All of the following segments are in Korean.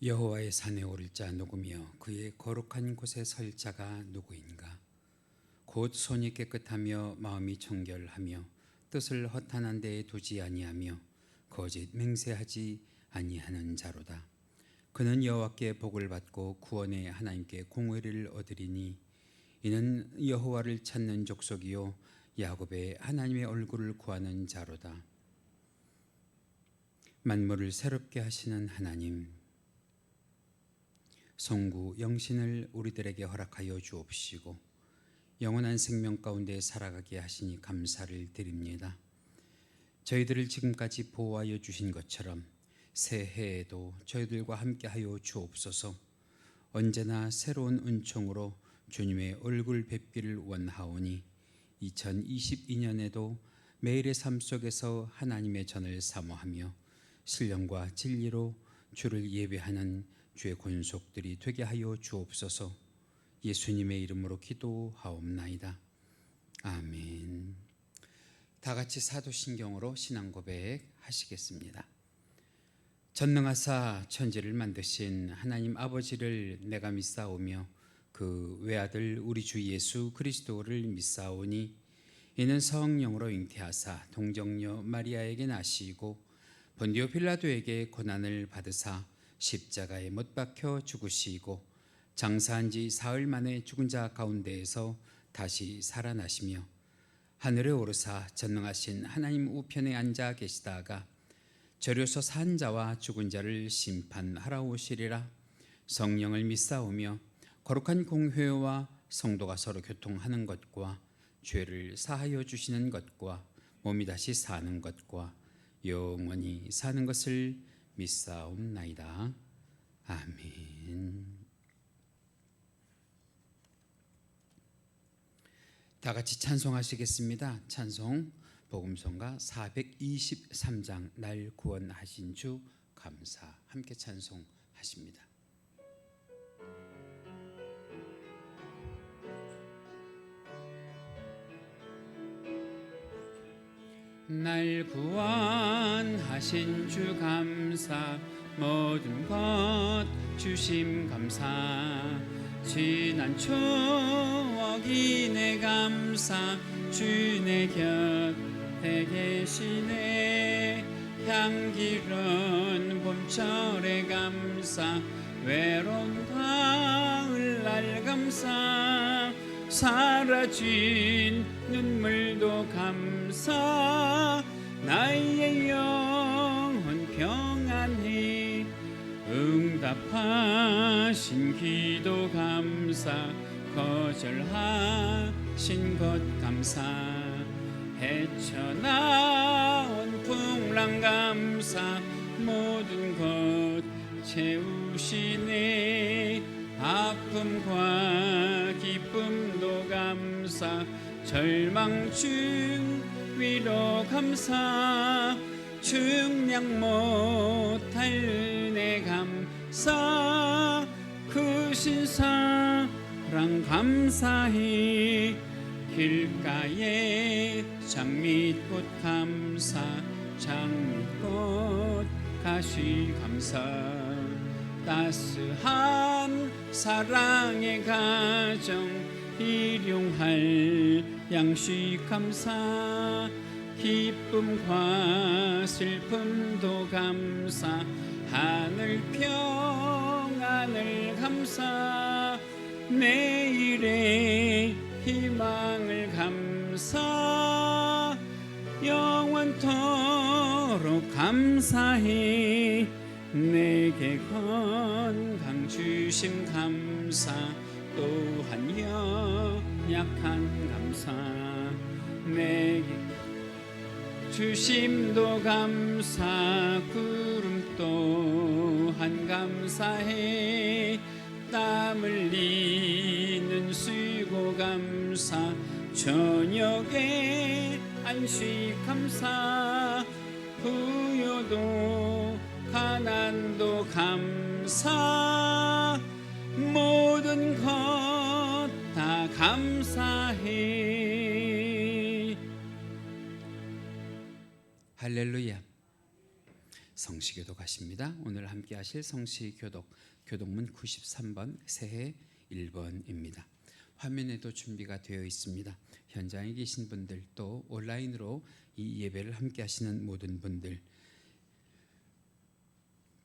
여호와의 산에 오를 자 누구며 그의 거룩한 곳에 설 자가 누구인가? 곧 손이 깨끗하며 마음이 청결하며 뜻을 허탄한 데에 두지 아니하며 거짓 맹세하지 아니하는 자로다. 그는 여호와께 복을 받고 구원의 하나님께 공의를 얻으리니 이는 여호와를 찾는 족속이요 야곱의 하나님의 얼굴을 구하는 자로다. 만물을 새롭게 하시는 하나님, 성구 영신을 우리들에게 허락하여 주옵시고 영원한 생명 가운데 살아가게 하시니 감사를 드립니다. 저희들을 지금까지 보호하여 주신 것처럼 새해에도 저희들과 함께하여 주옵소서. 언제나 새로운 은총으로 주님의 얼굴 뵙기를 원하오니 2022년에도 매일의 삶 속에서 하나님의 전을 사모하며 신령과 진리로 주를 예배하는 주의 권속들이 되게 하여 주옵소서. 예수님의 이름으로 기도하옵나이다. 아멘. 다 같이 사도신경으로 신앙 고백 하시겠습니다. 전능하사 천지를 만드신 하나님 아버지를 내가 믿사오며 그 외아들 우리 주 예수 그리스도를 믿사오니 이는 성령으로 잉태하사 동정녀 마리아에게 나시고 본디오 빌라도에게 고난을 받으사 십자가에 못 박혀 죽으시고 장사한 지 사흘 만에 죽은 자 가운데에서 다시 살아나시며 하늘에 오르사 전능하신 하나님 우편에 앉아 계시다가 저려서 산 자와 죽은 자를 심판하러 오시리라. 성령을 믿사오며 거룩한 공회와 성도가 서로 교통하는 것과 죄를 사하여 주시는 것과 몸이 다시 사는 것과 영원히 사는 것을 믿사옵나이다. 아멘. 다 같이 찬송하시겠습니다. 찬송 복음성가 423장 날 구원하신 주 감사, 함께 찬송하십니다. 날 구원하신 주 감사, 모든 것 주심 감사, 지난 추억이 내 감사, 주 내 곁에 계시네. 향기로운 봄철의 감사, 외로운 가을날 감사, 사라진 눈물도 감사, 나의 영혼 평안히 응답하신 기도 감사, 거절하신 것 감사, 헤쳐나온 풍랑 감사, 모든 것 채우시네. 아픔과 기쁨도 감사, 절망 중 위로 감사, 중량 못할 내 감사, 크신 사랑 감사히 길가에 장미꽃 감사, 장미꽃 가시 감사, 따스한 사랑의 가정 일용할 양식 감사, 기쁨과 슬픔도 감사, 하늘 평안을 감사, 내일의 희망을 감사, 영원토록 감사해. 내게 건강 주심 감사, 또한 연약한 감사, 내게 주심도 감사, 구름 또한 감사해. 땀 흘리는 수고 감사, 저녁에 안식 감사, 부요도 가난도 감사, 모든 것 다 감사해. 할렐루야. 성시교독하십니다. 오늘 함께 하실 성시교독 교독문 93번 새해 1번입니다. 화면에도 준비가 되어 있습니다. 현장에 계신 분들 또 온라인으로 이 예배를 함께 하시는 모든 분들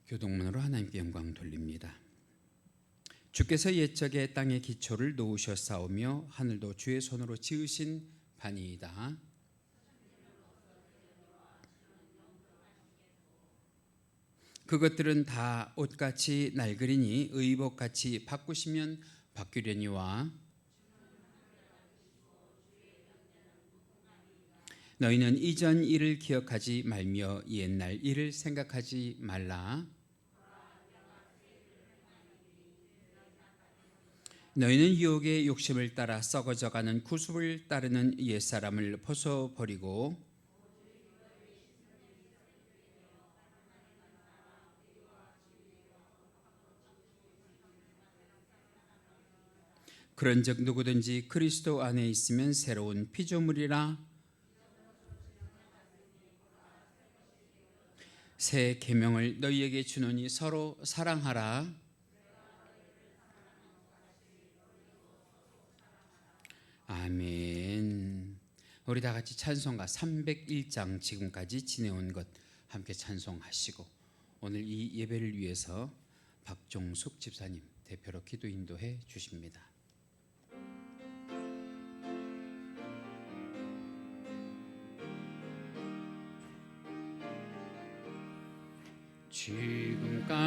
교독문으로 하나님께 영광 돌립니다. 주께서 옛적에 땅의 기초를 놓으셨사오며 하늘도 주의 손으로 지으신 바니이다. 그것들은 다 옷같이 낡으리니 의복같이 바꾸시면 바뀌려니와 너희는 이전 일을 기억하지 말며 옛날 일을 생각하지 말라. 너희는 유혹의 욕심을 따라 썩어져가는 구습을 따르는 옛사람을 벗어버리고 그런즉 누구든지 그리스도 안에 있으면 새로운 피조물이라. 새 계명을 너희에게 주노니 서로 사랑하라. 아멘. 우리 다 같이 찬송가 301장 지금까지 지내온 것 함께 찬송하시고 오늘 이 예배를 위해서 박종숙 집사님 대표로 기도 인도해 주십니다.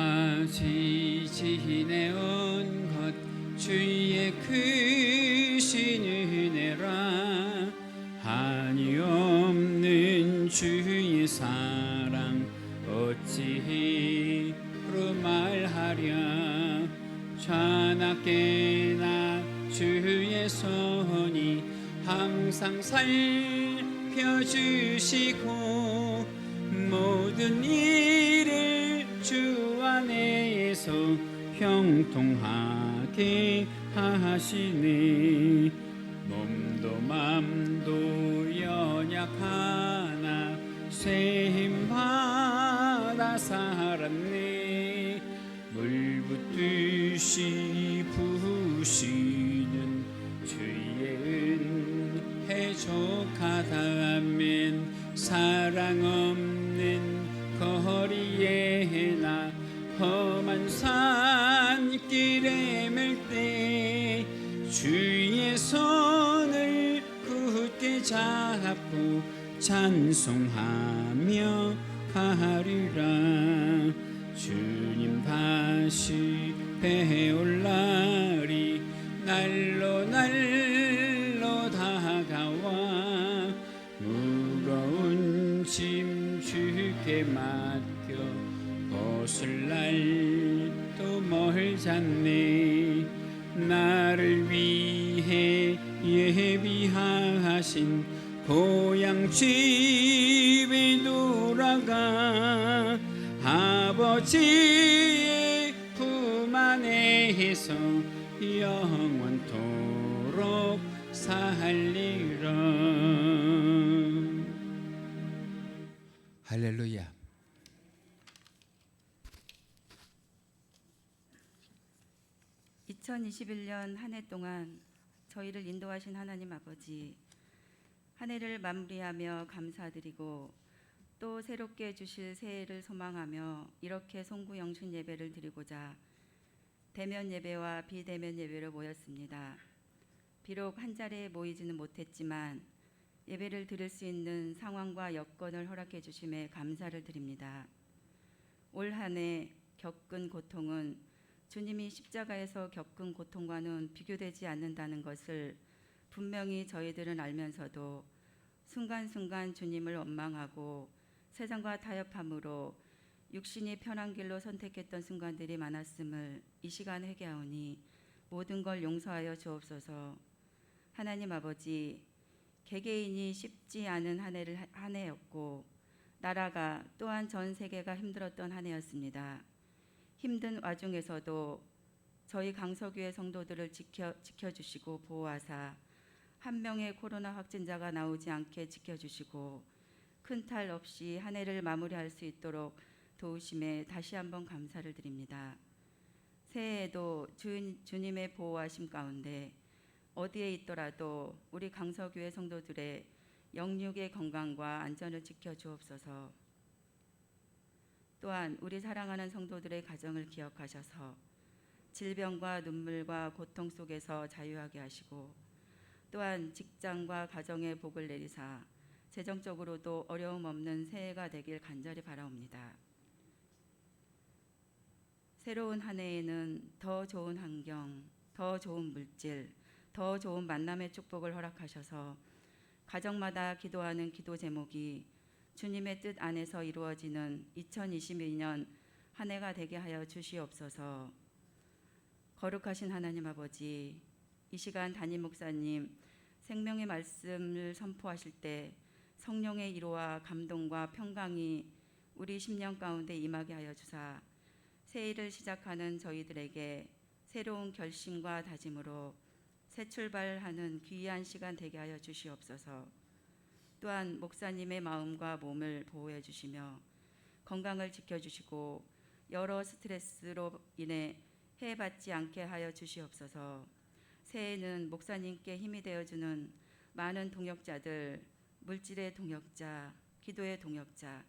지금까지 지내온 것 주의 크신 은혜라. 한이 없는 주의 사랑 어찌 말하랴. 자나깨나 주의 손이 항상 살펴주시고 모든 일을 주 안에서 형통하게 하시네. 몸도 맘도 연약하나 세임받아 살았네. 물 붓듯이 부으시는 주의 은혜 족하다면 사랑 없는 거리에 나 험한 산길에 맬 때 주의 손을 굳게 잡고 찬송하며 가리라. 주님 다시 배올 날이 날로 다가와 무거운 짐 주께 맡겨 벗을 날도 멀잖네. 나를 위해 예비하신 고향 집에 돌아가 아버지의 품 안에서 영원토록 살리라. 할렐루야. (2021년) 한 해 동안 저희를 인도하신 하나님 아버지, 한 해를 마무리하며 감사드리고 또 새롭게 주실 새해를 소망하며 이렇게 송구 영신 예배를 드리고자 대면 예배와 비대면 예배로 모였습니다. 비록 한 자리에 모이지는 못했지만 예배를 드릴 수 있는 상황과 여건을 허락해 주심에 감사를 드립니다. 올 한 해 겪은 고통은 주님이 십자가에서 겪은 고통과는 비교되지 않는다는 것을 분명히 저희들은 알면서도 순간순간 주님을 원망하고 세상과 타협함으로 육신이 편한 길로 선택했던 순간들이 많았음을 이 시간 회개하오니 모든 걸 용서하여 주옵소서. 하나님 아버지, 개개인이 쉽지 않은 한 해였고 나라가 또한 전 세계가 힘들었던 한 해였습니다. 힘든 와중에서도 저희 강서교회 성도들을 지켜주시고 보호하사 한 명의 코로나 확진자가 나오지 않게 지켜주시고 큰 탈 없이 한 해를 마무리할 수 있도록 도우심에 다시 한번 감사를 드립니다. 새해에도 주님의 보호하심 가운데 어디에 있더라도 우리 강서교회 성도들의 영육의 건강과 안전을 지켜 주옵소서. 또한 우리 사랑하는 성도들의 가정을 기억하셔서 질병과 눈물과 고통 속에서 자유하게 하시고, 또한 직장과 가정에 복을 내리사 재정적으로도 어려움 없는 새해가 되길 간절히 바라옵니다. 새로운 한 해에는 더 좋은 환경, 더 좋은 물질, 더 좋은 만남의 축복을 허락하셔서 가정마다 기도하는 기도 제목이 주님의 뜻 안에서 이루어지는 2022년 한 해가 되게 하여 주시옵소서. 거룩하신 하나님 아버지, 이 시간 담임 목사님 생명의 말씀을 선포하실 때 성령의 위로와 감동과 평강이 우리 심령 가운데 임하게 하여 주사 새해를 시작하는 저희들에게 새로운 결심과 다짐으로 새 출발하는 귀한 시간 되게 하여 주시옵소서. 또한 목사님의 마음과 몸을 보호해 주시며 건강을 지켜주시고 여러 스트레스로 인해 해받지 않게 하여 주시옵소서. 새해에는 목사님께 힘이 되어주는 많은 동역자들, 물질의 동역자, 기도의 동역자,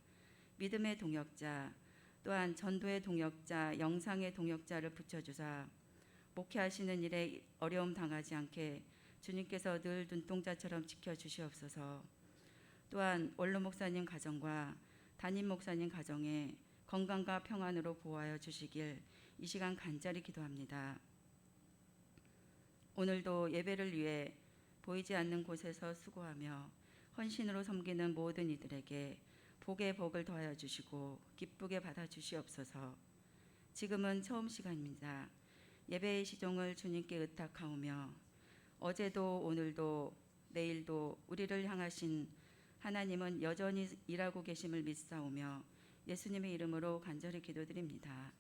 믿음의 동역자, 또한 전도의 동역자, 영상의 동역자를 붙여주사 목회하시는 일에 어려움 당하지 않게 주님께서 늘 눈동자처럼 지켜주시옵소서. 또한 원로 목사님 가정과 담임 목사님 가정에 건강과 평안으로 보호하여 주시길 이 시간 간절히 기도합니다. 오늘도 예배를 위해 보이지 않는 곳에서 수고하며 헌신으로 섬기는 모든 이들에게 복의 복을 더하여 주시고 기쁘게 받아 주시옵소서. 지금은 처음 시간입니다. 예배의 시종을 주님께 의탁하오며 어제도 오늘도 내일도 우리를 향하신 하나님은 여전히 일하고 계심을 믿사오며 예수님의 이름으로 간절히 기도드립니다.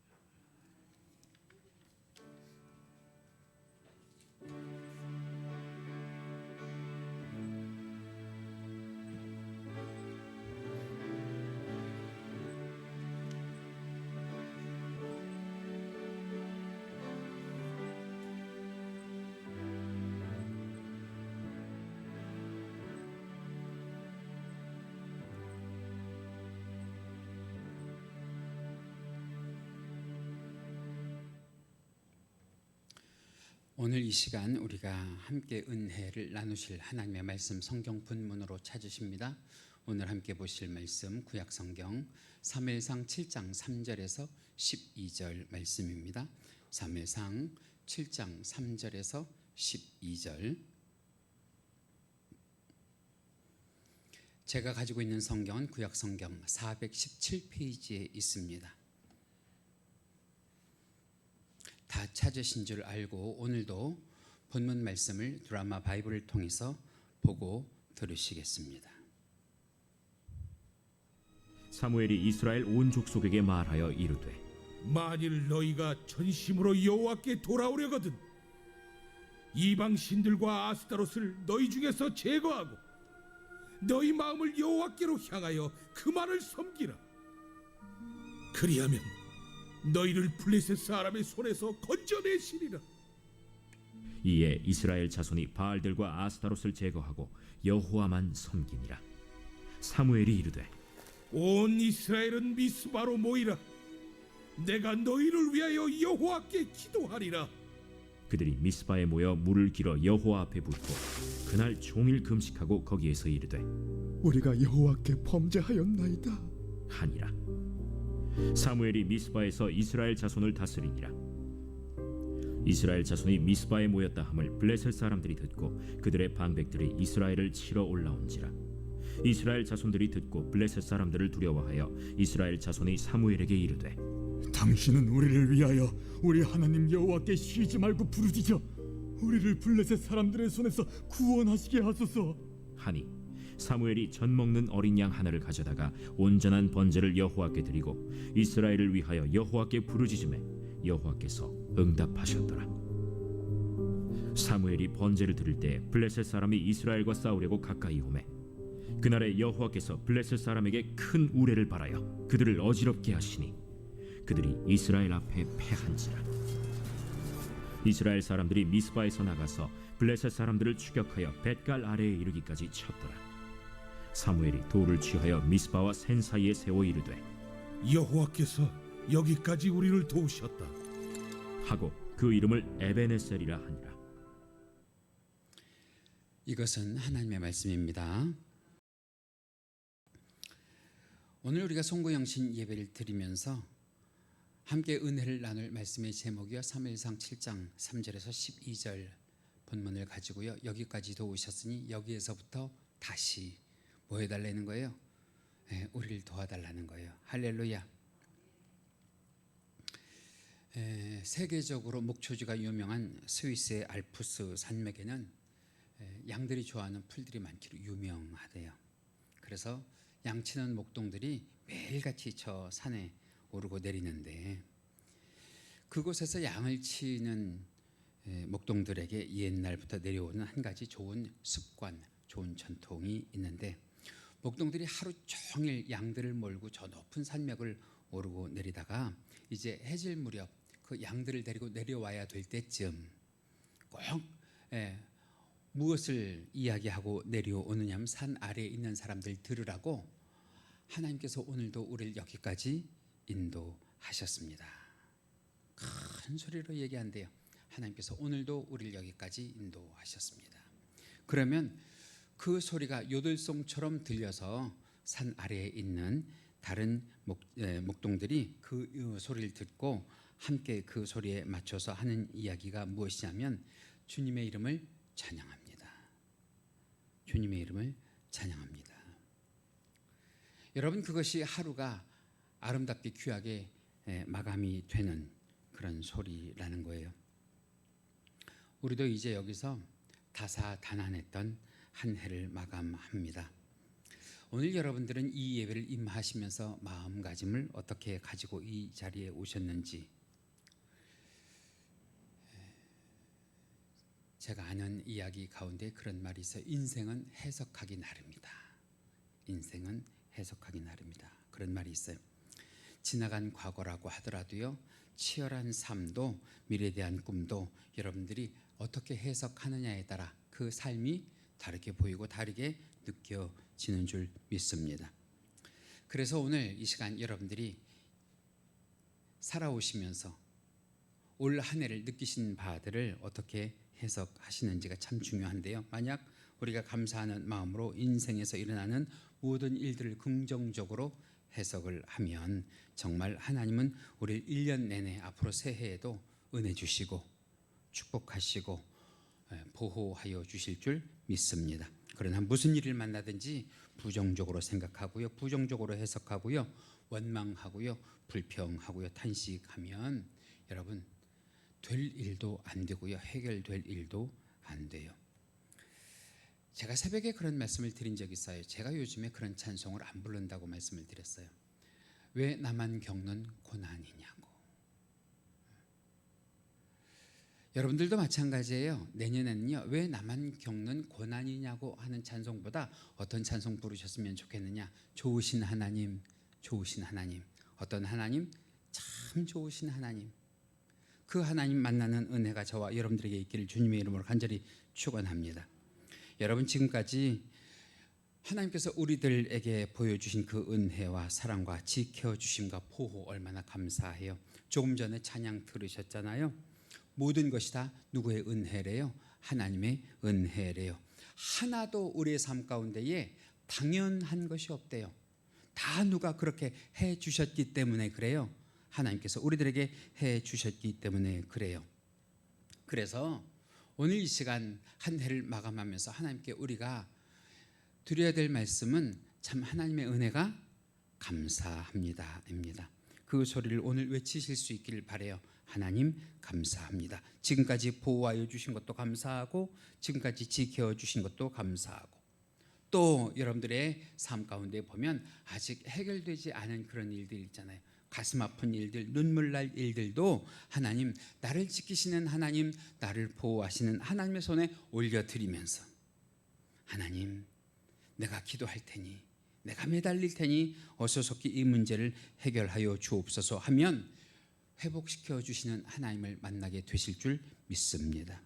오늘 이 시간 우리가 함께 은혜를 나누실 하나님의 말씀 성경 본문으로 찾으십니다. 오늘 함께 보실 말씀 구약 성경 사무엘상 7장 3절에서 12절 말씀입니다. 사무엘상 7장 3절에서 12절. 제가 가지고 있는 성경은 구약 성경 417페이지에 있습니다. 다 찾으신 줄 알고 오늘도 본문 말씀을 드라마 바이블을 통해서 보고 들으시겠습니다. 사무엘이 이스라엘 온 족속에게 말하여 이르되 만일 너희가 전심으로 여호와께 돌아오려거든 이방 신들과 아스타롯을 너희 중에서 제거하고 너희 마음을 여호와께로 향하여 그만을 섬기라. 그리하면 너희를 블레셋 사람의 손에서 건져내시리라. 이에 이스라엘 자손이 바알들과 아스타롯을 제거하고 여호와만 섬기니라. 사무엘이 이르되 온 이스라엘은 미스바로 모이라. 내가 너희를 위하여 여호와께 기도하리라. 그들이 미스바에 모여 물을 길어 여호와 앞에 붓고 그날 종일 금식하고 거기에서 이르되 우리가 여호와께 범죄하였나이다 하니라. 사무엘이 미스바에서 이스라엘 자손을 다스리니라. 이스라엘 자손이 미스바에 모였다 함을 블레셋 사람들이 듣고 그들의 방백들이 이스라엘을 치러 올라온지라. 이스라엘 자손들이 듣고 블레셋 사람들을 두려워하여 이스라엘 자손이 사무엘에게 이르되 당신은 우리를 위하여 우리 하나님 여호와께 쉬지 말고 부르짖어 우리를 블레셋 사람들의 손에서 구원하시게 하소서 하니 사무엘이 젖 먹는 어린 양 하나를 가져다가 온전한 번제를 여호와께 드리고 이스라엘을 위하여 여호와께 부르짖음에 여호와께서 응답하셨더라. 사무엘이 번제를 드릴 때 블레셋 사람이 이스라엘과 싸우려고 가까이 오매 그날에 여호와께서 블레셋 사람에게 큰 우레를 발하여 그들을 어지럽게 하시니 그들이 이스라엘 앞에 패한지라. 이스라엘 사람들이 미스바에서 나가서 블레셋 사람들을 추격하여 벳갈 아래에 이르기까지 쳤더라. 사무엘이 돌을 취하여 미스바와 센 사이에 세워 이르되 여호와께서 여기까지 우리를 도우셨다. 하고 그 이름을 에베네셀이라 하니라. 이것은 하나님의 말씀입니다. 오늘 우리가 송구영신 예배를 드리면서 함께 은혜를 나눌 말씀의 제목이요 사무엘상 7장 3절에서 12절 본문을 가지고요 여기까지도 오셨으니 여기에서부터 다시 뭐 해달라는 거예요? 우리를 도와달라는 거예요. 할렐루야. 세계적으로 목초지가 유명한 스위스의 알프스 산맥에는 양들이 좋아하는 풀들이 많기로 유명하대요. 그래서 양치는 목동들이 매일같이 저 산에 오르고 내리는데 그곳에서 양을 치는 목동들에게 옛날부터 내려오는 한 가지 좋은 습관, 좋은 전통이 있는데 목동들이 하루 종일 양들을 몰고 저 높은 산맥을 오르고 내리다가 이제 해질 무렵 그 양들을 데리고 내려와야 될 때쯤 꼭 무엇을 이야기하고 내려오느냐 하면 산 아래에 있는 사람들 들으라고 하나님께서 오늘도 우리를 여기까지 인도하셨습니다. 큰 소리로 얘기한대요. 하나님께서 오늘도 우리를 여기까지 인도하셨습니다. 그러면 그 소리가 요들송처럼 들려서 산 아래에 있는 다른 목동들이 그 소리를 듣고 함께 그 소리에 맞춰서 하는 이야기가 무엇이냐면 주님의 이름을 찬양합니다. 주님의 이름을 찬양합니다. 여러분 그것이 하루가 아름답게 귀하게 마감이 되는 그런 소리라는 거예요. 우리도 이제 여기서 다사다난했던 한 해를 마감합니다. 오늘 여러분들은 이 예배를 임하시면서 마음가짐을 어떻게 가지고 이 자리에 오셨는지 제가 아는 이야기 가운데 그런 말이 있어요. 인생은 해석하기 나름이다. 인생은 해석하기 나름이다. 그런 말이 있어요. 지나간 과거라고 하더라도요 치열한 삶도 미래에 대한 꿈도 여러분들이 어떻게 해석하느냐에 따라 그 삶이 다르게 보이고 다르게 느껴지는 줄 믿습니다. 그래서 오늘 이 시간 여러분들이 살아오시면서 올 한 해를 느끼신 바들을 어떻게 해석하시는지가 참 중요한데요. 만약 우리가 감사하는 마음으로 인생에서 일어나는 모든 일들을 긍정적으로 해석을 하면 정말 하나님은 우리를 1년 내내 앞으로 새해에도 은혜 주시고 축복하시고 보호하여 주실 줄 믿습니다. 그러나 무슨 일을 만나든지 부정적으로 생각하고요, 부정적으로 해석하고요, 원망하고요, 불평하고요, 탄식하면 여러분 될 일도 안 되고요, 해결될 일도 안 돼요. 제가 새벽에 그런 말씀을 드린 적이 있어요. 제가 요즘에 그런 찬송을 안 부른다고 말씀을 드렸어요. 왜 나만 겪는 고난이냐고. 여러분들도 마찬가지예요. 내년에는요 왜 나만 겪는 고난이냐고 하는 찬송보다 어떤 찬송 부르셨으면 좋겠느냐. 좋으신 하나님, 좋으신 하나님. 어떤 하나님? 참 좋으신 하나님. 그 하나님 만나는 은혜가 저와 여러분들에게 있기를 주님의 이름으로 간절히 축원합니다. 여러분 지금까지 하나님께서 우리들에게 보여주신 그 은혜와 사랑과 지켜주심과 보호 얼마나 감사해요. 조금 전에 찬양 들으셨잖아요. 모든 것이 다 누구의 은혜래요? 하나님의 은혜래요. 하나도 우리의 삶 가운데에 당연한 것이 없대요. 다 누가 그렇게 해 주셨기 때문에 그래요. 하나님께서 우리들에게 해 주셨기 때문에 그래요. 그래서 오늘 이 시간 한 해를 마감하면서 하나님께 우리가 드려야 될 말씀은 참 하나님의 은혜가 감사합니다입니다. 그 소리를 오늘 외치실 수 있기를 바라요. 하나님 감사합니다. 지금까지 보호하여 주신 것도 감사하고 지금까지 지켜주신 것도 감사하고 또 여러분들의 삶 가운데 보면 아직 해결되지 않은 그런 일들 있잖아요. 가슴 아픈 일들, 눈물 날 일들도 하나님, 나를 지키시는 하나님, 나를 보호하시는 하나님의 손에 올려드리면서 하나님, 내가 기도할 테니, 내가 매달릴 테니 어서 속히 이 문제를 해결하여 주옵소서 하면 회복시켜 주시는 하나님을 만나게 되실 줄 믿습니다.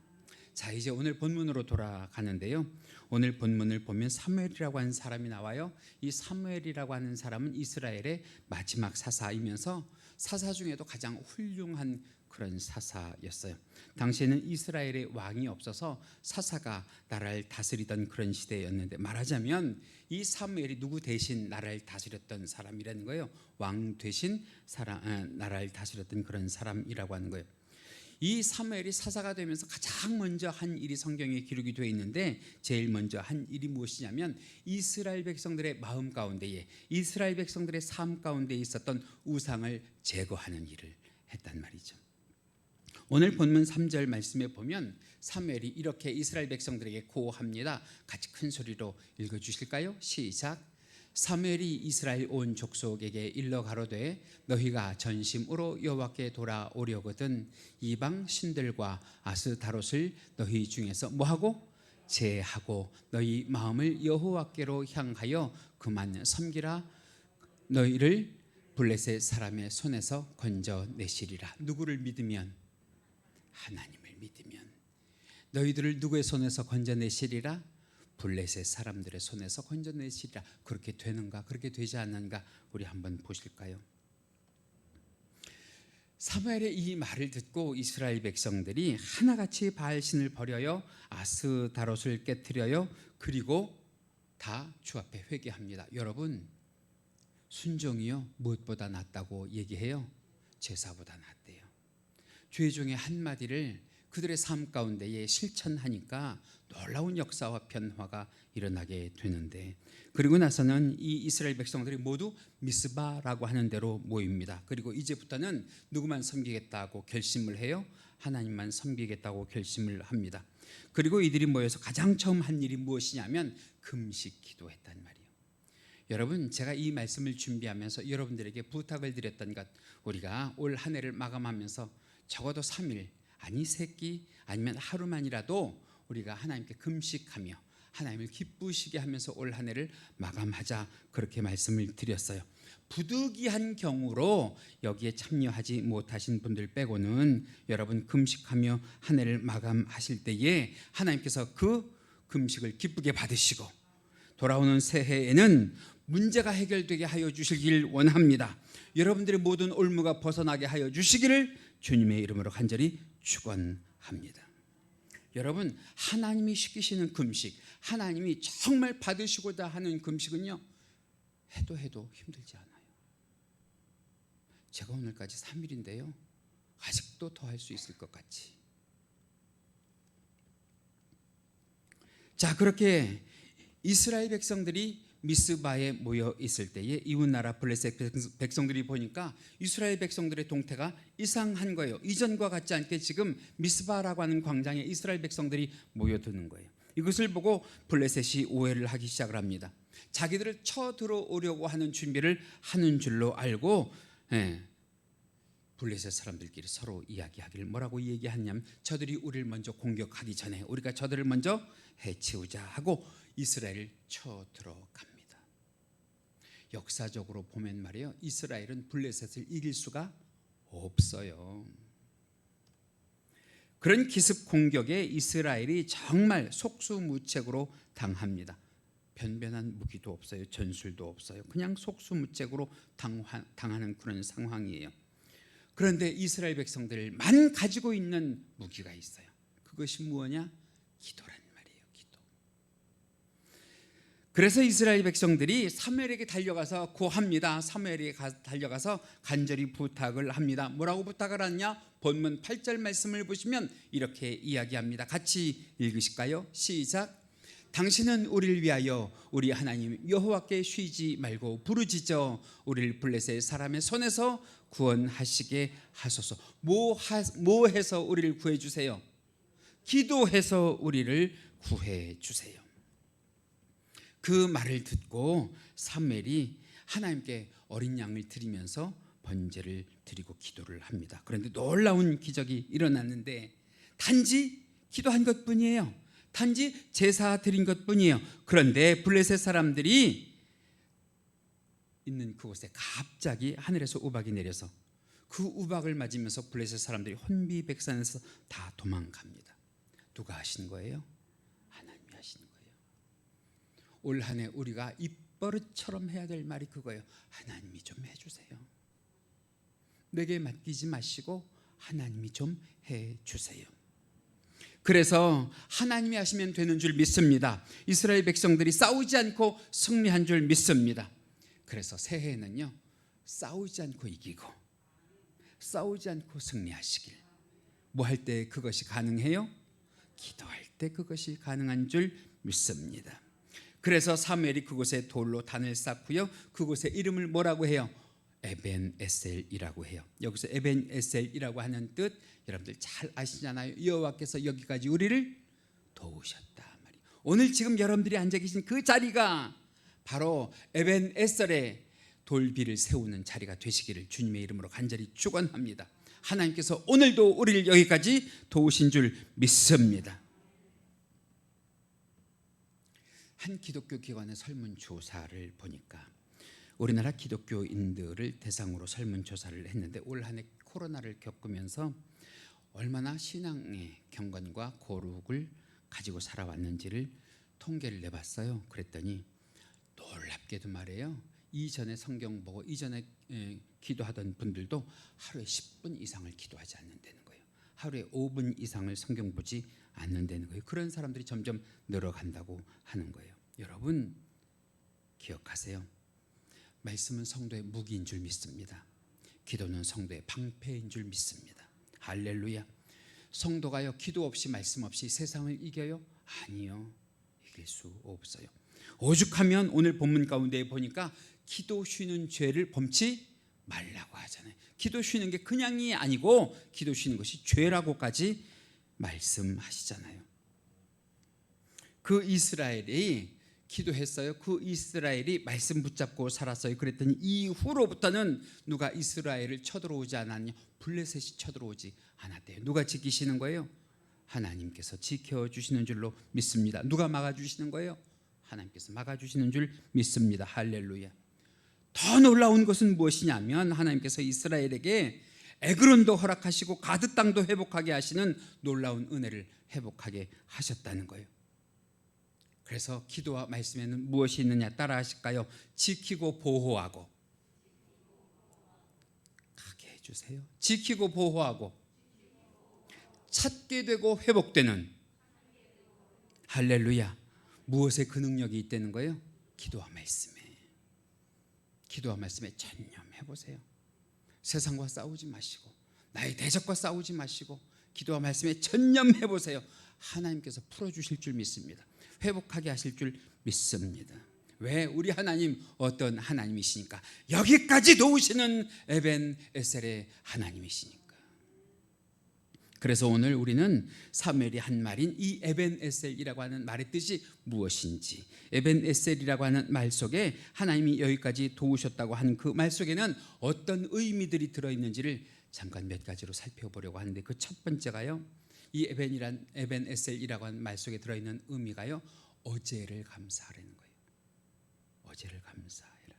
자, 이제 오늘 본문으로 돌아가는데요. 오늘 본문을 보면 사무엘이라고 하는 사람이 나와요. 이 사무엘이라고 하는 사람은 이스라엘의 마지막 사사이면서 사사 중에도 가장 훌륭한 그런 사사였어요. 당시에는 이스라엘의 왕이 없어서 사사가 나라를 다스리던 그런 시대였는데, 말하자면 이 사무엘이 누구 대신 나라를 다스렸던 사람이라는 거예요. 왕 대신 나라를 다스렸던 그런 사람이라고 하는 거예요. 이 사무엘이 사사가 되면서 가장 먼저 한 일이 성경에 기록이 되어 있는데, 제일 먼저 한 일이 무엇이냐면 이스라엘 백성들의 마음 가운데에, 이스라엘 백성들의 삶 가운데에 있었던 우상을 제거하는 일을 했단 말이죠. 오늘 본문 3절 말씀에 보면 사무엘이 이렇게 이스라엘 백성들에게 고합니다. 같이 큰 소리로 읽어주실까요? 시작. 사무엘이 이스라엘 온 족속에게 일러 가로되 너희가 전심으로 여호와께 돌아오려거든 이방 신들과 아스타롯을 너희 중에서 뭐하고? 제하고 너희 마음을 여호와께로 향하여 그만 섬기라. 너희를 블레셋 사람의 손에서 건져내시리라. 누구를 믿으면? 하나님을 믿으면. 너희들을 누구의 손에서 건져내시리라? 블레셋 사람들의 손에서 건져내시리라. 그렇게 되는가? 그렇게 되지 않는가? 우리 한번 보실까요? 사무엘의 이 말을 듣고 이스라엘 백성들이 하나같이 바알신을 버려요, 아스다롯을 깨뜨려요, 그리고 다 주 앞에 회개합니다. 여러분, 순종이요 무엇보다 낫다고 얘기해요? 제사보다 낫대요. 죄 중에 한마디를 그들의 삶 가운데에 실천하니까 놀라운 역사와 변화가 일어나게 되는데, 그리고 나서는 이 이스라엘 백성들이 모두 미스바라고 하는 데로 모입니다. 그리고 이제부터는 누구만 섬기겠다고 결심을 해요? 하나님만 섬기겠다고 결심을 합니다. 그리고 이들이 모여서 가장 처음 한 일이 무엇이냐면 금식 기도했단 말이에요. 여러분, 제가 이 말씀을 준비하면서 여러분들에게 부탁을 드렸던 것, 우리가 올 한 해를 마감하면서 적어도 3일, 아니 3끼, 아니면 하루만이라도 우리가 하나님께 금식하며 하나님을 기쁘시게 하면서 올 한 해를 마감하자, 그렇게 말씀을 드렸어요. 부득이한 경우로 여기에 참여하지 못하신 분들 빼고는 여러분 금식하며 한 해를 마감하실 때에 하나님께서 그 금식을 기쁘게 받으시고 돌아오는 새해에는 문제가 해결되게 하여 주시길 원합니다. 여러분들의 모든 올무가 벗어나게 하여 주시기를 주님의 이름으로 간절히 축원합니다. 여러분, 하나님이 시키시는 금식, 하나님이 정말 받으시고자 하는 금식은요, 해도 힘들지 않아요. 제가 오늘까지 3일인데요 아직도 더 할 수 있을 것 같이. 자, 그렇게 이스라엘 백성들이 미스바에 모여 있을 때에 이웃나라 블레셋 백성들이 보니까 이스라엘 백성들의 동태가 이상한 거예요. 이전과 같지 않게 지금 미스바라고 하는 광장에 이스라엘 백성들이 모여드는 거예요. 이것을 보고 블레셋이 오해를 하기 시작을 합니다. 자기들을 쳐들어오려고 하는 준비를 하는 줄로 알고 블레셋 사람들끼리 서로 이야기하기를 뭐라고 얘기하냐면, 저들이 우리를 먼저 공격하기 전에 우리가 저들을 먼저 해치우자 하고 이스라엘을 쳐들어갑니다. 역사적으로 보면 말이에요, 이스라엘은 블레셋을 이길 수가 없어요. 그런 기습 공격에 이스라엘이 정말 속수무책으로 당합니다. 변변한 무기도 없어요, 전술도 없어요. 그냥 속수무책으로 당하는 그런 상황이에요. 그런데 이스라엘 백성들만 가지고 있는 무기가 있어요. 그것이 무엇이냐? 기도란 말이에요. 기도. 그래서 이스라엘 백성들이 사무엘에게 달려가서 구합니다. 사무엘에게 달려가서 간절히 부탁을 합니다. 뭐라고 부탁을 하느냐? 본문 8절 말씀을 보시면 이렇게 이야기합니다. 같이 읽으실까요? 시작. 당신은 우리를 위하여 우리 하나님 여호와께 쉬지 말고 부르짖어 우리를 블레셋 사람의 손에서 구원하시게 하소서. 뭐 해서 우리를 구해 주세요? 기도해서 우리를 구해 주세요. 그 말을 듣고 사무엘이 하나님께 어린 양을 드리면서 번제를 드리고 기도를 합니다. 그런데 놀라운 기적이 일어났는데 단지 기도한 것뿐이에요. 단지 제사 드린 것뿐이에요. 그런데 블레셋 사람들이 있는 그곳에 갑자기 하늘에서 우박이 내려서 그 우박을 맞으면서 블레셋 사람들이 혼비백산해서 다 도망갑니다. 누가 하신 거예요? 하나님이 하시는 거예요. 올 한 해 우리가 입버릇처럼 해야 될 말이 그거예요. 하나님이 좀 해주세요. 내게 맡기지 마시고 하나님이 좀 해주세요. 그래서 하나님이 하시면 되는 줄 믿습니다. 이스라엘 백성들이 싸우지 않고 승리한 줄 믿습니다. 그래서 새해에는요, 싸우지 않고 이기고 싸우지 않고 승리하시길. 뭐 할 때 그것이 가능해요? 기도할 때 그것이 가능한 줄 믿습니다. 그래서 사무엘이 그곳에 돌로 단을 쌓고요, 그곳의 이름을 뭐라고 해요? 에벤에셀이라고 해요. 여기서 에벤에셀이라고 하는 뜻 여러분들 잘 아시잖아요. 여호와께서 여기까지 우리를 도우셨다 말이에요. 오늘 지금 여러분들이 앉아 계신 그 자리가 바로 에벤에셀의 돌비를 세우는 자리가 되시기를 주님의 이름으로 간절히 축원합니다. 하나님께서 오늘도 우리를 여기까지 도우신 줄 믿습니다. 한 기독교 기관의 설문조사를 보니까 우리나라 기독교인들을 대상으로 설문조사를 했는데 올 한 해 코로나를 겪으면서 얼마나 신앙의 경건과 거룩을 가지고 살아왔는지를 통계를 내봤어요. 그랬더니 놀랍게도 말이에요, 이전에 성경 보고 이전에 기도하던 분들도 하루에 10분 이상을 기도하지 않는다는 거예요. 하루에 5분 이상을 성경 보지 않는다는 거예요. 그런 사람들이 점점 늘어간다고 하는 거예요. 여러분 기억하세요. 말씀은 성도의 무기인 줄 믿습니다. 기도는 성도의 방패인 줄 믿습니다. 할렐루야. 성도가요, 기도 없이 말씀 없이 세상을 이겨요? 아니요, 이길 수 없어요. 오죽하면 오늘 본문 가운데 보니까 기도 쉬는 죄를 범치 말라고 하잖아요. 기도 쉬는 게 그냥이 아니고 기도 쉬는 것이 죄라고까지 말씀하시잖아요. 그 이스라엘이 기도했어요. 그 이스라엘이 말씀 붙잡고 살았어요. 그랬더니 이후로부터는 누가 이스라엘을 쳐들어오지 않았냐? 블레셋이 쳐들어오지 않았대요. 누가 지키시는 거예요? 하나님께서 지켜주시는 줄로 믿습니다. 누가 막아주시는 거예요? 하나님께서 막아주시는 줄 믿습니다. 할렐루야. 더 놀라운 것은 무엇이냐면 하나님께서 이스라엘에게 에그론도 허락하시고 가드 땅도 회복하게 하시는 놀라운 은혜를 회복하게 하셨다는 거예요. 그래서 기도와 말씀에는 무엇이 있느냐 따라 하실까요? 지키고 보호하고, 가게 해주세요. 지키고 보호하고 찾게 되고 회복되는, 할렐루야. 무엇에 그 능력이 있다는 거예요? 기도와 말씀에. 기도와 말씀에 전념해 보세요. 세상과 싸우지 마시고 나의 대적과 싸우지 마시고 기도와 말씀에 전념해 보세요. 하나님께서 풀어주실 줄 믿습니다. 회복하게 하실 줄 믿습니다. 왜? 우리 하나님 어떤 하나님이시니까. 여기까지 도우시는 에벤에셀의 하나님이시니까. 그래서 오늘 우리는 사무엘이 한 말인 이 에벤에셀이라고 하는 말의 뜻이 무엇인지, 에벤에셀이라고 하는 말 속에 하나님이 여기까지 도우셨다고 한 그 말 속에는 어떤 의미들이 들어있는지를 잠깐 몇 가지로 살펴보려고 하는데, 그 첫 번째가요, 이 에벤에셀이라고 하는 말 속에 들어있는 의미가요, 어제를 감사하라는 거예요. 어제를 감사해라.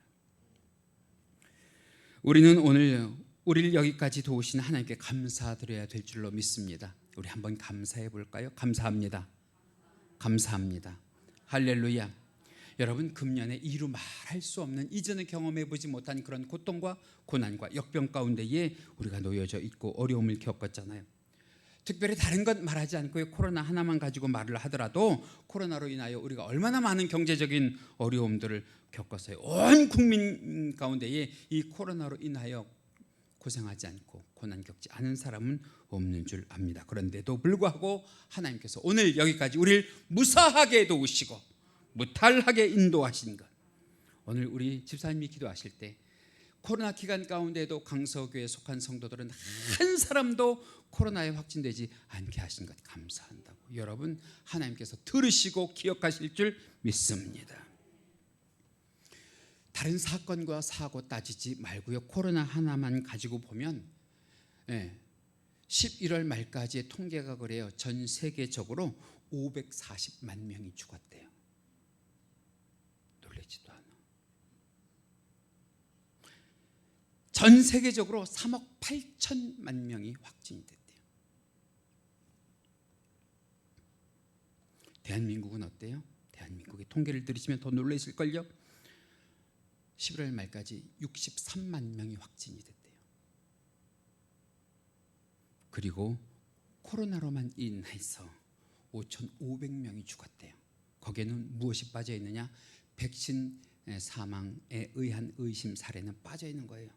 우리는 오늘 우리를 여기까지 도우신 하나님께 감사드려야 될 줄로 믿습니다. 우리 한번 감사해 볼까요? 감사합니다. 감사합니다. 할렐루야. 여러분, 금년에 이루 말할 수 없는, 이전에 경험해 보지 못한 그런 고통과 고난과 역병 가운데에 우리가 놓여져 있고 어려움을 겪었잖아요. 특별히 다른 것 말하지 않고요, 코로나 하나만 가지고 말을 하더라도 코로나로 인하여 우리가 얼마나 많은 경제적인 어려움들을 겪었어요. 온 국민 가운데에 이 코로나로 인하여 고생하지 않고 고난 겪지 않은 사람은 없는 줄 압니다. 그런데도 불구하고 하나님께서 오늘 여기까지 우리를 무사하게 도우시고 무탈하게 인도하신 것, 오늘 우리 집사님이 기도하실 때 코로나 기간 가운데에도 강서교회에 속한 성도들은 한 사람도 코로나에 확진되지 않게 하신 것 감사한다고 여러분 하나님께서 들으시고 기억하실 줄 믿습니다. 다른 사건과 사고 따지지 말고요, 코로나 하나만 가지고 보면 11월 말까지의 통계가 그래요. 전 세계적으로 540만 명이 죽었대요. 놀라지도 않아. 전 세계적으로 3억 8천만 명이 확진이 됐대요. 대한민국은 어때요? 대한민국의 통계를 들으시면 더 놀라실걸요. 11월 말까지 63만 명이 확진이 됐대요. 그리고 코로나로만 인해서 5,500명이 죽었대요. 거기에는 무엇이 빠져 있느냐? 백신 사망에 의한 의심 사례는 빠져 있는 거예요.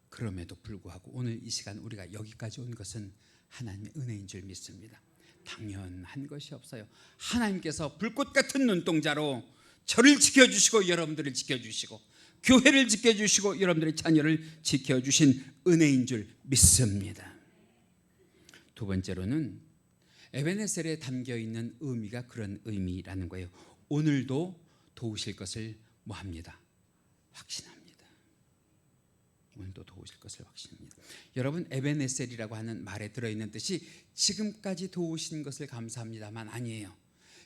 그럼에도 불구하고 오늘 이 시간 우리가 여기까지 온 것은 하나님의 은혜인 줄 믿습니다. 당연한 것이 없어요. 하나님께서 불꽃 같은 눈동자로 저를 지켜주시고 여러분들을 지켜주시고 교회를 지켜주시고 여러분들의 자녀를 지켜주신 은혜인 줄 믿습니다. 두 번째로는 에베네셀에 담겨있는 의미가 그런 의미라는 거예요. 오늘도 도우실 것을 뭐합니다? 확신합니다. 오늘도 도우실 것을 확신합니다. 여러분, 에베네셀이라고 하는 말에 들어있는 뜻이 지금까지 도우신 것을 감사합니다만 아니에요.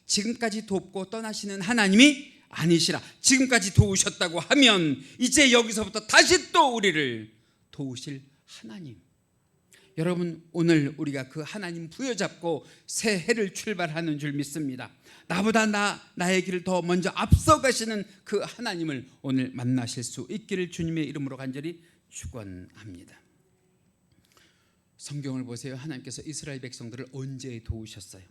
지금까지 돕고 떠나시는 하나님이 아니시라. 지금까지 도우셨다고 하면 이제 여기서부터 다시 또 우리를 도우실 하나님. 여러분, 오늘 우리가 그 하나님 부여잡고 새 해를 출발하는 줄 믿습니다. 나보다 나의 길을 더 먼저 앞서가시는 그 하나님을 오늘 만나실 수 있기를 주님의 이름으로 간절히 축원합니다. 성경을 보세요. 하나님께서 이스라엘 백성들을 언제 도우셨어요?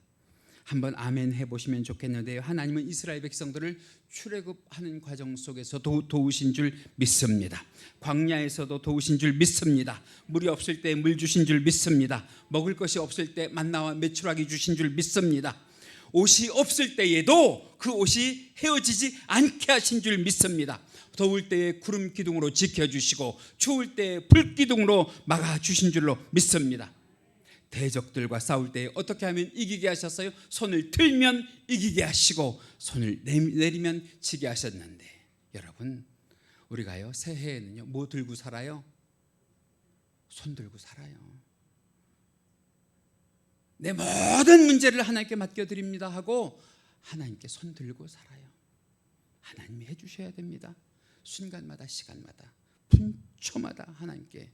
한번 아멘 해보시면 좋겠는데요. 하나님은 이스라엘 백성들을 출애굽하는 과정 속에서도 도우신 줄 믿습니다. 광야에서도 도우신 줄 믿습니다. 물이 없을 때 물 주신 줄 믿습니다. 먹을 것이 없을 때 만나와 메추라기 주신 줄 믿습니다. 옷이 없을 때에도 그 옷이 헤어지지 않게 하신 줄 믿습니다. 더울 때에 구름 기둥으로 지켜주시고 추울 때에 불 기둥으로 막아주신 줄로 믿습니다. 대적들과 싸울 때 어떻게 하면 이기게 하셨어요? 손을 들면 이기게 하시고 손을 내리면 지게 하셨는데, 여러분, 우리가요 새해에는요 뭐 들고 살아요? 손 들고 살아요. 내 모든 문제를 하나님께 맡겨드립니다 하고 하나님께 손 들고 살아요. 하나님이 해주셔야 됩니다. 순간마다 시간마다 분초마다 하나님께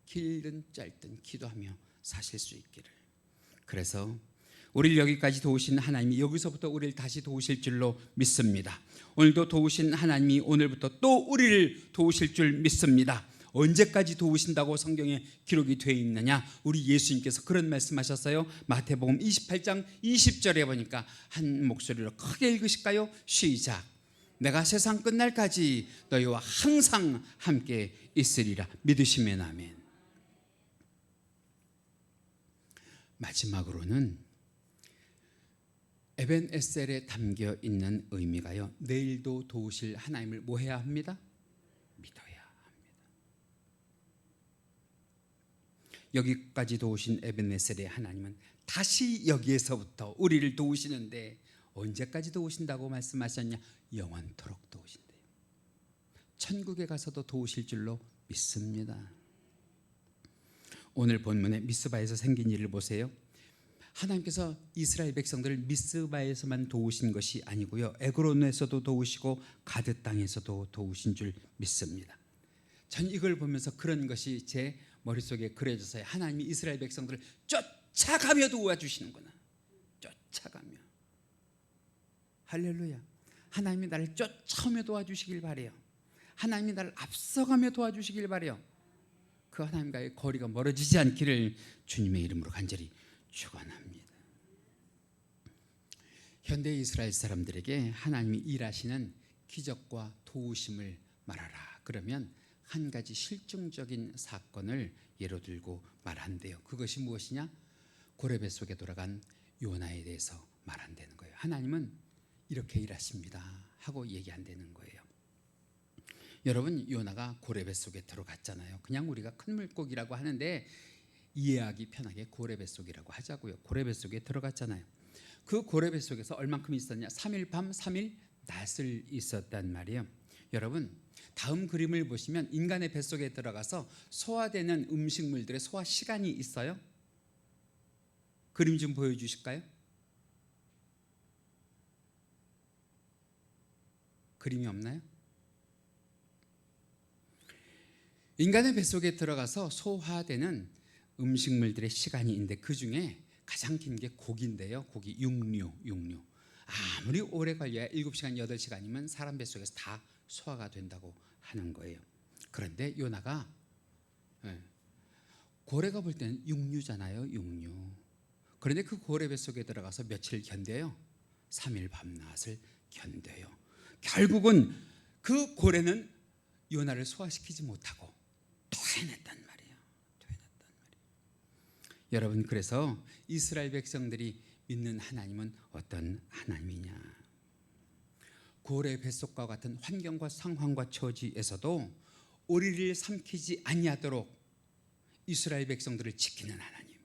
길든 짧든 기도하며 사실 수 있기를. 그래서 우리를 여기까지 도우신 하나님이 여기서부터 우리를 다시 도우실 줄로 믿습니다. 오늘도 도우신 하나님이 오늘부터 또 우리를 도우실 줄 믿습니다. 언제까지 도우신다고 성경에 기록이 되어 있느냐? 우리 예수님께서 그런 말씀하셨어요. 마태복음 28장 20절에 보니까 한 목소리로 크게 읽으실까요? 시작. 내가 세상 끝날까지 너희와 항상 함께 있으리라. 믿으시면 아멘. 마지막으로는 에벤에셀에 담겨 있는 의미가요, 내일도 도우실 하나님을 뭐 해야 합니다? 믿어야 합니다. 여기까지 도우신 에벤에셀의 하나님은 다시 여기에서부터 우리를 도우시는데 언제까지 도우신다고 말씀하셨냐? 영원토록 도우신대요. 천국에 가서도 도우실 줄로 믿습니다. 오늘 본문의 미스바에서 생긴 일을 보세요. 하나님께서 이스라엘 백성들을 미스바에서만 도우신 것이 아니고요, 에그론에서도 도우시고 가드 땅에서도 도우신 줄 믿습니다. 전 이걸 보면서 그런 것이 제 머릿속에 그려져서요. 하나님이 이스라엘 백성들을 쫓아가며 도와주시는구나. 쫓아가며. 할렐루야. 하나님이 나를 쫓아오며 도와주시길 바래요. 하나님이 나를 앞서가며 도와주시길 바래요. 그 하나님과의 거리가 멀어지지 않기를 주님의 이름으로 간절히 축원합니다. 현대 이스라엘 사람들에게 하나님이 일하시는 기적과 도우심을 말하라 그러면 한 가지 실증적인 사건을 예로 들고 말한대요. 그것이 무엇이냐? 고레배 속에 돌아간 요나에 대해서 말한다는 거예요. 하나님은 이렇게 일하십니다 하고 얘기한다는 거예요. 여러분, 요나가 고레배 속에 들어갔잖아요. 그냥 우리가 큰 물고기라고 하는데 이해하기 편하게 고레배 속이라고 하자고요. 고레배 속에 들어갔잖아요. 그 고레배 속에서 얼만큼 있었냐? 3일 밤 3일 낮을 있었단 말이에요. 여러분, 다음 그림을 보시면 인간의 뱃속에 들어가서 소화되는 음식물들의 소화 시간이 있어요. 그림 좀 보여주실까요? 그림이 없나요? 인간의 뱃속에 들어가서 소화되는 음식물들의 시간이 있는데 그 중에 가장 긴 게 고기인데요. 고기, 육류. 아무리 오래 걸려야 7시간, 8시간이면 사람 뱃속에서 다 소화가 된다고 하는 거예요. 그런데 요나가 고래가 볼 때는 육류잖아요. 육류. 그런데 그 고래 뱃속에 들어가서 며칠 견뎌요? 3일 밤낮을 견뎌요. 결국은 그 고래는 요나를 소화시키지 못하고 토해냈단 말이에요. 여러분, 그래서 이스라엘 백성들이 믿는 하나님은 어떤 하나님이냐? 고래 뱃속과 같은 환경과 상황과 처지에서도 우리를 삼키지 아니하도록 이스라엘 백성들을 지키는 하나님.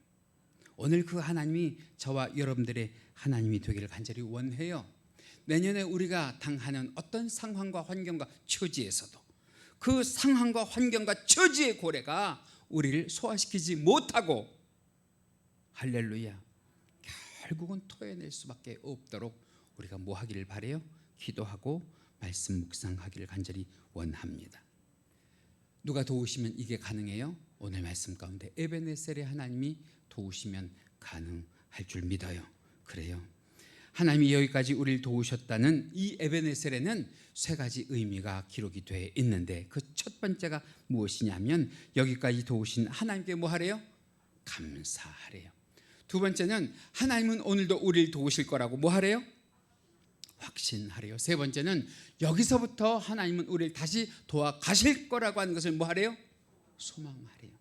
오늘 그 하나님이 저와 여러분들의 하나님이 되기를 간절히 원해요. 내년에 우리가 당하는 어떤 상황과 환경과 처지에서도 그 상황과 환경과 처지의 고래가 우리를 소화시키지 못하고, 할렐루야, 결국은 토해낼 수밖에 없도록 우리가 뭐 하기를 바래요? 기도하고 말씀 묵상하기를 간절히 원합니다. 누가 도우시면 이게 가능해요? 오늘 말씀 가운데 에베네셀의 하나님이 도우시면 가능할 줄 믿어요. 그래요. 하나님이 여기까지 우리를 도우셨다는 이 에베네셀에는 세 가지 의미가 기록이 되어 있는데 그 첫 번째가 무엇이냐면 여기까지 도우신 하나님께 뭐 하래요? 감사하래요. 두 번째는 하나님은 오늘도 우리를 도우실 거라고 뭐 하래요? 확신하래요. 세 번째는 여기서부터 하나님은 우리를 다시 도와 가실 거라고 하는 것을 뭐 하래요? 소망하래요.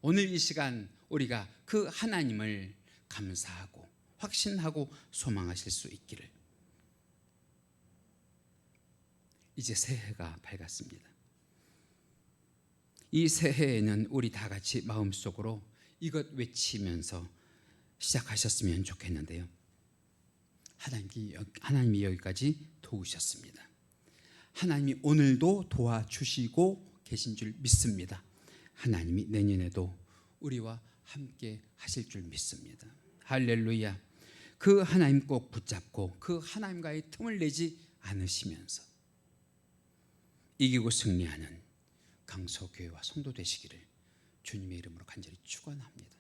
오늘 이 시간 우리가 그 하나님을 감사하고 확신하고 소망하실 수 있기를. 이제 새해가 밝았습니다. 이 새해에는 우리 다 같이 마음속으로 이것 외치면서 시작하셨으면 좋겠는데요. 하나님이 여기까지 도우셨습니다. 하나님이 오늘도 도와주시고 계신 줄 믿습니다. 하나님이 내년에도 우리와 함께 하실 줄 믿습니다. 할렐루야. 그 하나님 꼭 붙잡고 그 하나님과의 틈을 내지 않으시면서 이기고 승리하는 강서교회와 성도 되시기를 주님의 이름으로 간절히 축원합니다.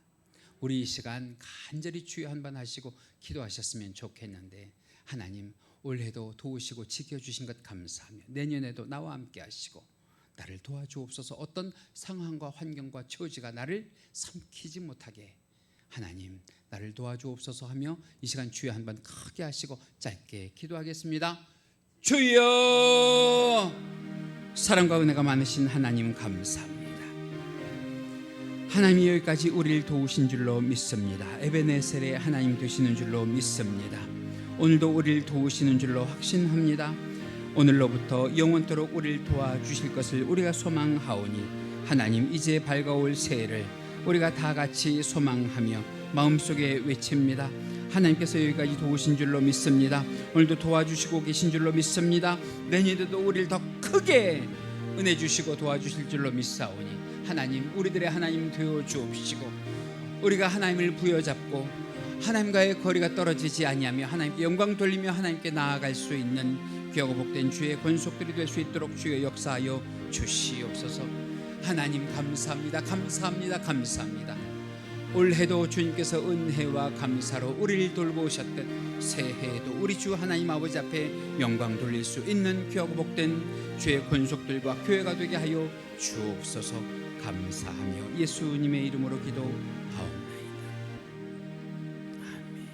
우리 이 시간 간절히 주여 한번 하시고 기도하셨으면 좋겠는데, 하나님 올해도 도우시고 지켜주신 것 감사하며 내년에도 나와 함께 하시고 나를 도와주옵소서. 어떤 상황과 환경과 처지가 나를 삼키지 못하게 하나님 나를 도와주옵소서 하며 이 시간 주여 한번 크게 하시고 짧게 기도하겠습니다. 주여, 사랑과 은혜가 많으신 하나님 감사합니다. 하나님이 여기까지 우리를 도우신 줄로 믿습니다. 에베네셀의 하나님 되시는 줄로 믿습니다. 오늘도 우리를 도우시는 줄로 확신합니다. 오늘로부터 영원토록 우리를 도와주실 것을 우리가 소망하오니 하나님 이제 밝아올 새해를 우리가 다 같이 소망하며 마음속에 외칩니다. 하나님께서 여기까지 도우신 줄로 믿습니다. 오늘도 도와주시고 계신 줄로 믿습니다. 내년에도 우리를 더 크게 은혜 주시고 도와주실 줄로 믿사오니 하나님 우리들의 하나님 되어 주옵시고 우리가 하나님을 부여잡고 하나님과의 거리가 떨어지지 아니하며 하나님께 영광 돌리며 하나님께 나아갈 수 있는 귀하고 복된 주의 권속들이 될 수 있도록 주여 역사하여 주시옵소서. 하나님 감사합니다. 감사합니다. 감사합니다. 올해도 주님께서 은혜와 감사로 우리를 돌보셨듯 새해에도 우리 주 하나님 아버지 앞에 영광 돌릴 수 있는 귀하고 복된 주의 권속들과 교회가 되게 하여 주옵소서. 감사하며 예수님의 이름으로 기도하옵나이다. 아멘.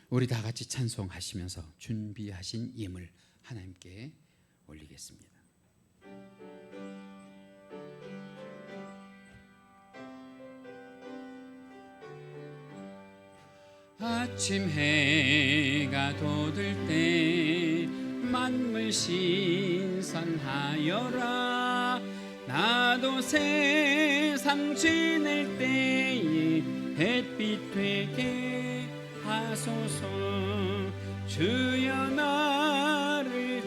우리 다 같이 찬송하시면서 준비하신 예물 하나님께 올리겠습니다. 아침 해가 돋을 때 만물 신선하여라. 나도 세상 지낼 때에 햇빛 되게 하소서. 주여 나를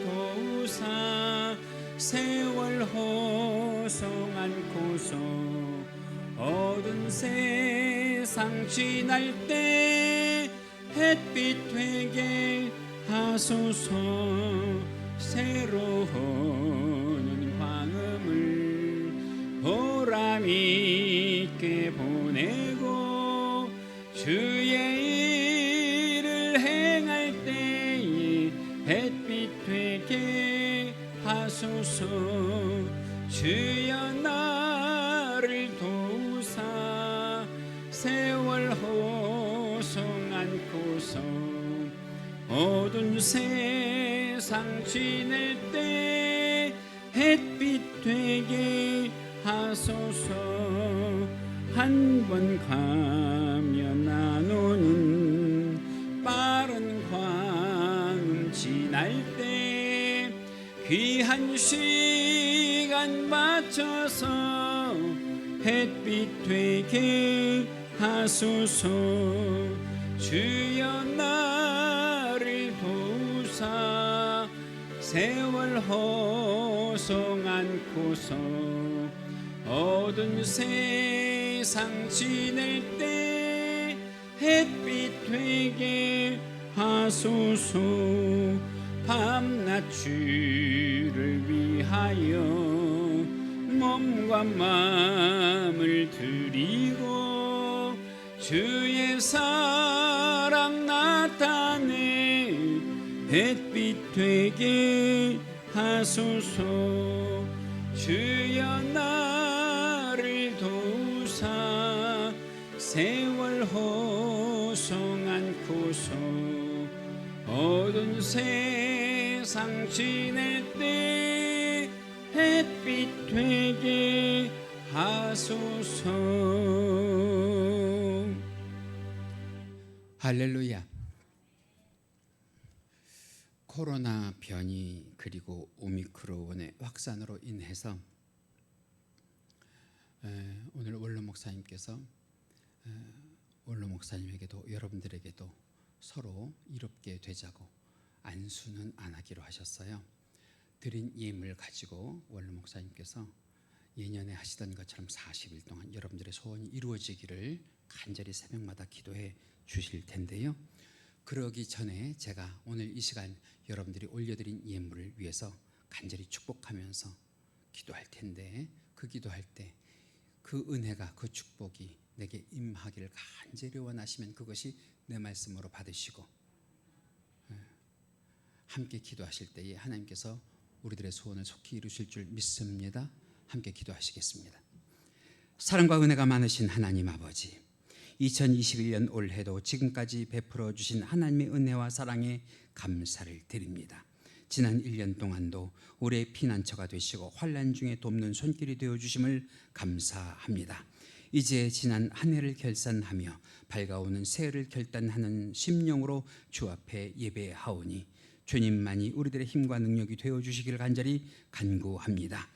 세상 지날 때 햇빛 되게 하소서. 새로운 광음을 보람 있게 보내고 주의 일을 행할 때에 햇빛 되게 하소서. 주여 나를 도우사 세월 호송 않고서 어두운 세상 지낼 때 햇빛 되게 하소서. 한 번 가며 나누는 빠른 광음 지날 때 귀한 시간 맞춰서 햇빛 되게 하소서. 주여 나를 도우사 세월 호송 않고서 어두운 세상 지낼 때 햇빛 되게 하소서. 밤낮 주를 위하여 몸과 마음을 드리고 주의 사랑 나타내 햇빛 되게 하소서. 주여 나를 도우사 세월 호송 않고서 어두운 세상 지낼 때 햇빛 되게 하소서. 할렐루야. 코로나 변이 그리고 오미크론의 확산으로 인해서 오늘 원로 목사님께서 원로 목사님에게도 여러분들에게도 서로 이롭게 되자고 안수는 안 하기로 하셨어요. 드린 예물 가지고 원로 목사님께서 예년에 하시던 것처럼 40일 동안 여러분들의 소원이 이루어지기를 간절히 새벽마다 기도해 주실 텐데요. 그러기 전에 제가 오늘 이 시간 여러분들이 올려드린 예물을 위해서 간절히 축복하면서 기도할 텐데, 그 기도할 때 그 은혜가, 그 축복이 내게 임하기를 간절히 원하시면 그것이 내 말씀으로 받으시고 함께 기도하실 때에 하나님께서 우리들의 소원을 속히 이루실 줄 믿습니다. 함께 기도하시겠습니다. 사랑과 은혜가 많으신 하나님 아버지, 2021년 올해도 지금까지 베풀어 주신 하나님의 은혜와 사랑에 감사를 드립니다. 지난 1년 동안도 우리의 피난처가 되시고 환난 중에 돕는 손길이 되어 주심을 감사합니다. 이제 지난 한 해를 결산하며 밝아오는 새해를 결단하는 심령으로 주 앞에 예배하오니 주님만이 우리들의 힘과 능력이 되어 주시기를 간절히 간구합니다.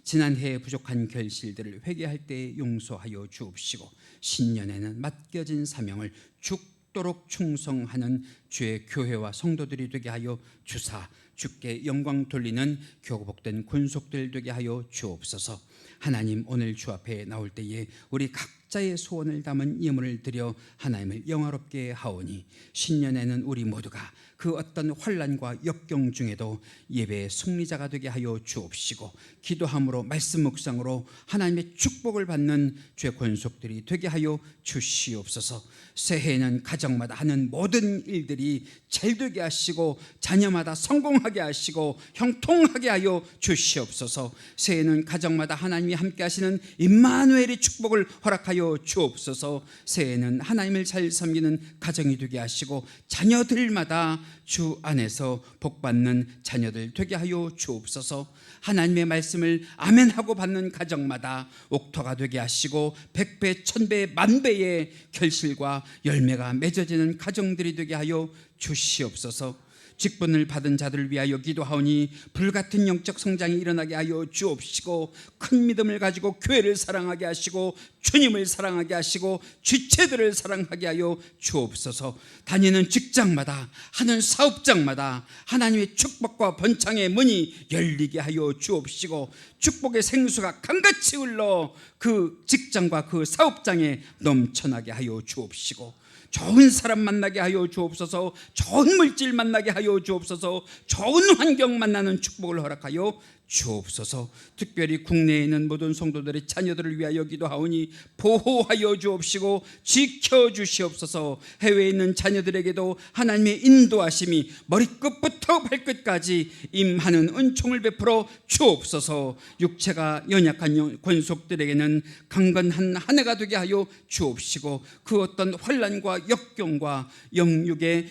지난해에 부족한 결실들을 회개할 때 용서하여 주옵시고 신년에는 맡겨진 사명을 죽도록 충성하는 주의 교회와 성도들이 되게 하여 주사 주께 영광 돌리는 교복된 군속들 되게 하여 주옵소서. 하나님, 오늘 주 앞에 나올 때에 우리 각자의 소원을 담은 예물을 드려 하나님을 영화롭게 하오니 신년에는 우리 모두가 그 어떤 환난과 역경 중에도 예배의 승리자가 되게 하여 주옵시고 기도함으로 말씀 묵상으로 하나님의 축복을 받는 주의 권속들이 되게 하여 주시옵소서. 새해에는 가정마다 하는 모든 일들이 잘되게 하시고 자녀마다 성공하게 하시고 형통하게 하여 주시옵소서. 새해에는 가정마다 하나님이 함께 하시는 임마누엘의 축복을 허락하여 주옵소서. 새해에는 하나님을 잘 섬기는 가정이 되게 하시고 자녀들마다 주 안에서 복받는 자녀들 되게 하여 주옵소서. 하나님의 말씀을 아멘하고 받는 가정마다 옥토가 되게 하시고 100배, 1000배, 만배의 결실과 열매가 맺어지는 가정들이 되게 하여 주시옵소서. 직분을 받은 자들을 위하여 기도하오니 불같은 영적 성장이 일어나게 하여 주옵시고 큰 믿음을 가지고 교회를 사랑하게 하시고 주님을 사랑하게 하시고 지체들을 사랑하게 하여 주옵소서. 다니는 직장마다, 하는 사업장마다 하나님의 축복과 번창의 문이 열리게 하여 주옵시고, 축복의 생수가 강같이 흘러 그 직장과 그 사업장에 넘쳐나게 하여 주옵시고, 좋은 사람 만나게 하여 주옵소서. 좋은 물질 만나게 하여 주옵소서. 좋은 환경 만나는 축복을 허락하여 주옵소서. 특별히 국내에 있는 모든 성도들의 자녀들을 위하여 기도하오니 보호하여 주옵시고 지켜주시옵소서. 해외에 있는 자녀들에게도 하나님의 인도하심이 머리끝부터 발끝까지 임하는 은총을 베풀어 주옵소서. 육체가 연약한 권속들에게는 강건한 한 해가 되게 하여 주옵시고, 그 어떤 환난과 역경과 영육의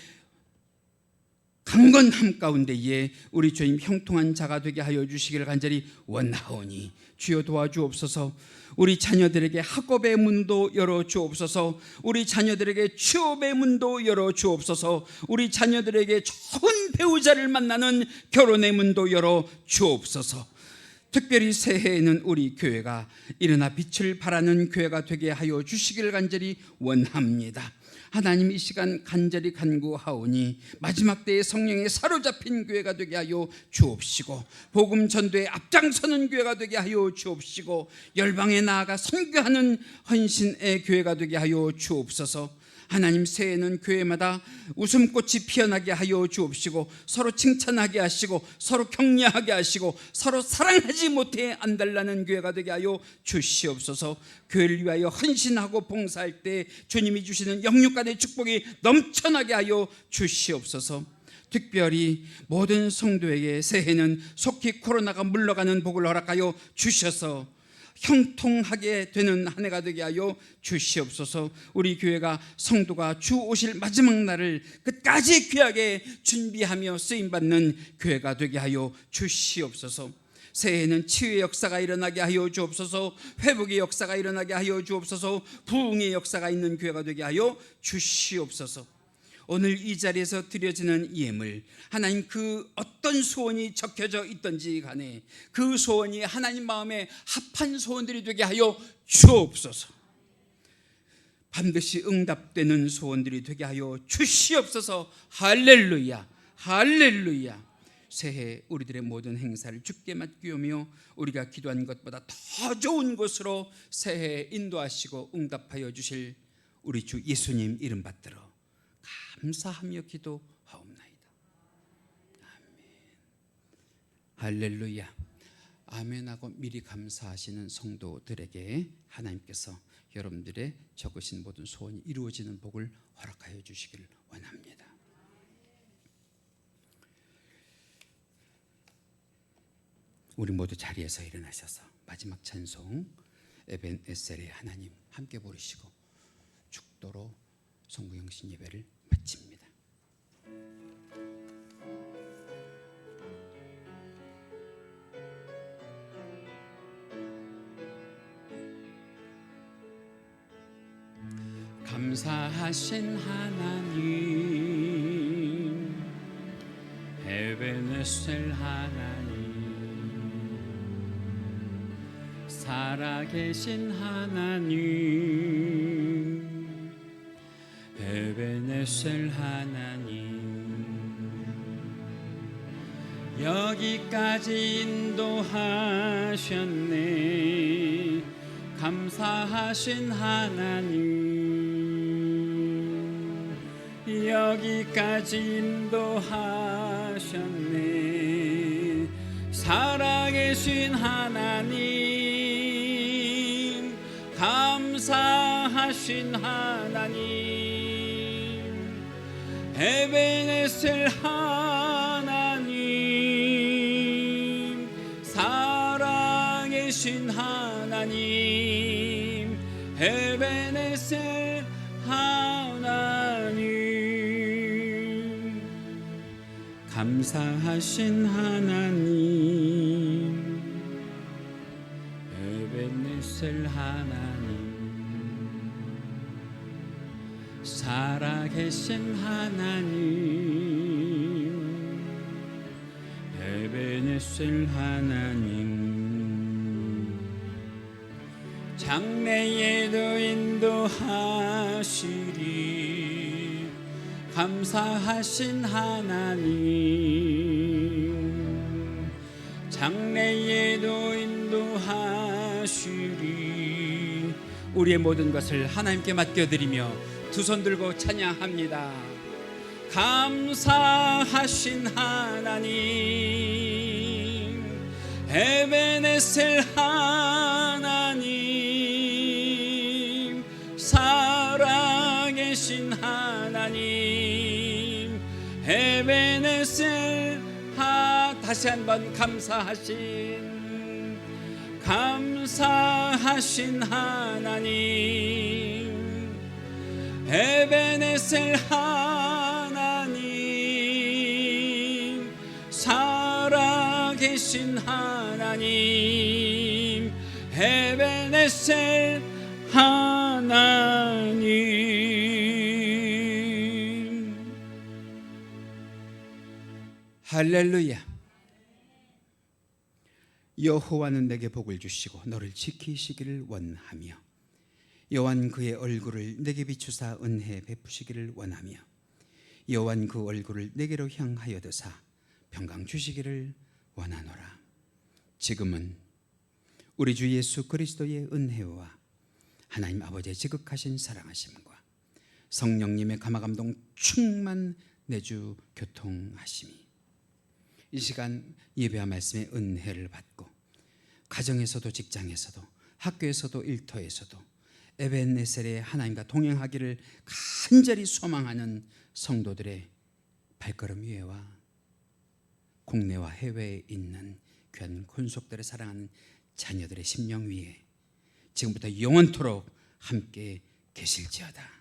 강건함 가운데에 우리 주님 형통한 자가 되게 하여 주시기를 간절히 원하오니 주여 도와주옵소서. 우리 자녀들에게 학업의 문도 열어 주옵소서. 우리 자녀들에게 취업의 문도 열어 주옵소서. 우리 자녀들에게 좋은 배우자를 만나는 결혼의 문도 열어 주옵소서. 특별히 새해에는 우리 교회가 일어나 빛을 발하는 교회가 되게 하여 주시기를 간절히 원합니다. 하나님, 이 시간 간절히 간구하오니 마지막 때에 성령에 사로잡힌 교회가 되게 하여 주옵시고, 복음 전도에 앞장서는 교회가 되게 하여 주옵시고, 열방에 나아가 선교하는 헌신의 교회가 되게 하여 주옵소서. 하나님, 새해에는 교회마다 웃음꽃이 피어나게 하여 주옵시고, 서로 칭찬하게 하시고, 서로 격려하게 하시고, 서로 사랑하지 못해 안달나는 교회가 되게 하여 주시옵소서. 교회를 위하여 헌신하고 봉사할 때 주님이 주시는 영육간의 축복이 넘쳐나게 하여 주시옵소서. 특별히 모든 성도에게 새해는 속히 코로나가 물러가는 복을 허락하여 주셔서 형통하게 되는 한 해가 되게 하여 주시옵소서. 우리 교회가 성도가 주 오실 마지막 날을 끝까지 귀하게 준비하며 쓰임받는 교회가 되게 하여 주시옵소서. 새해에는 치유의 역사가 일어나게 하여 주옵소서. 회복의 역사가 일어나게 하여 주옵소서. 부흥의 역사가 있는 교회가 되게 하여 주시옵소서. 오늘 이 자리에서 드려지는 예물, 하나님, 그 어떤 소원이 적혀져 있든지 간에 그 소원이 하나님 마음에 합한 소원들이 되게 하여 주옵소서. 반드시 응답되는 소원들이 되게 하여 주시옵소서. 할렐루야, 할렐루야. 새해 우리들의 모든 행사를 주께 맡기오며 우리가 기도한 것보다 더 좋은 곳으로 새해 인도하시고 응답하여 주실 우리 주 예수님 이름 받들어 감사하며 기도하옵나이다. 아멘. 할렐루야. 아멘하고 미리 감사하시는 성도들에게 하나님께서 여러분들의 적으신 모든 소원이 이루어지는 복을 허락하여 주시기를 원합니다. 우리 모두 자리에서 일어나셔서 마지막 찬송 에벤에셀의 하나님 함께 부르시고 축도로 성구영신 예배를 마칩니다. 감사하신 하나님, 에벤에셀 하나님, 살아계신 하나님, 에벤에셀 하나님, 여기까지 인도하셨네. 감사하신 하나님, 여기까지 인도하셨네. 살아계신 하나님, 감사하신 하나님, 에벤에셀 하나님, 살아계신 하나님, 에벤에셀 하나님, 감사하신 하나님, 에벤에셀 하나님, 살아계신 하나님, 에벤에셀 하나님, 장래에도 인도하시리 감사하신 하나님, 장래에도 인도하시리. 우리의 모든 것을 하나님께 맡겨드리며 두 손 들고 찬양합니다. 감사하신 하나님, 에베네셀 하나님, 살아계신 하나님, 에베네셀 다시 한번 감사하신 하나님, 에베네셀 하나님, 살아계신 하나님, 에베네셀 하나님. 할렐루야. 여호와는 내게 복을 주시고 너를 지키시기를 원하며, 여호와는 그의 얼굴을 내게 비추사 은혜 베푸시기를 원하며, 여호와는 그 얼굴을 내게로 향하여 드사 평강 주시기를 원하노라. 지금은 우리 주 예수 그리스도의 은혜와 하나님 아버지의 지극하신 사랑하심과 성령님의 감화감동 충만 내주 교통하심이 이 시간 예배와 말씀의 은혜를 받고 가정에서도 직장에서도 학교에서도 일터에서도 에벤네셀의 하나님과 동행하기를 간절히 소망하는 성도들의 발걸음 위에와 국내와 해외에 있는 귀한 권속들을 사랑하는 자녀들의 심령 위에 지금부터 영원토록 함께 계실지어다.